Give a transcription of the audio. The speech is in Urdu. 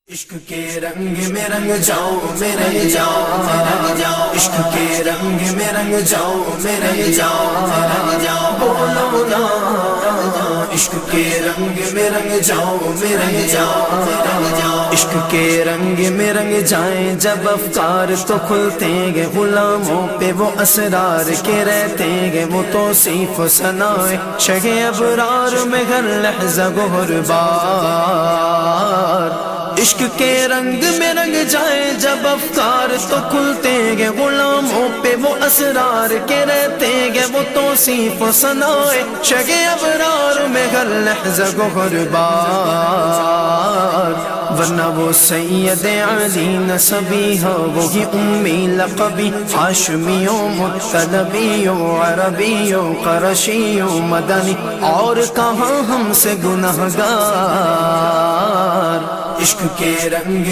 عشق کے رنگ میں رنگ جاؤ میرے جاؤ، عشق کے رنگ میں رنگ جاؤ میرے جاؤ، بولو نا عشق کے رنگ میں رنگ جاؤ میرے جاؤ، عشق کے رنگ میں رنگ جائیں جب افکار تو کھلتے گے، غلاموں پہ وہ اسرار کے رہتے گے، وہ توصیف و ثنائے شہ ابرار میں ہر لحظہ گہر بار۔ عشق کے رنگ میں رنگ جائیں جب افکار تو کھلتے گے، غلاموں پہ وہ اسرار کے رہتے گے، وہ توصیف و ثنائے شہ ابرار میں ہر لحظہ گہر بار۔ ورنہ وہ سید علی نسبی ہو، وہی امی لقبی، ہاشمیوں مطلبیوں عربیوں قرشیوں مدنی، اور کہاں ہم سے گنہگار۔ عشق کے رنگ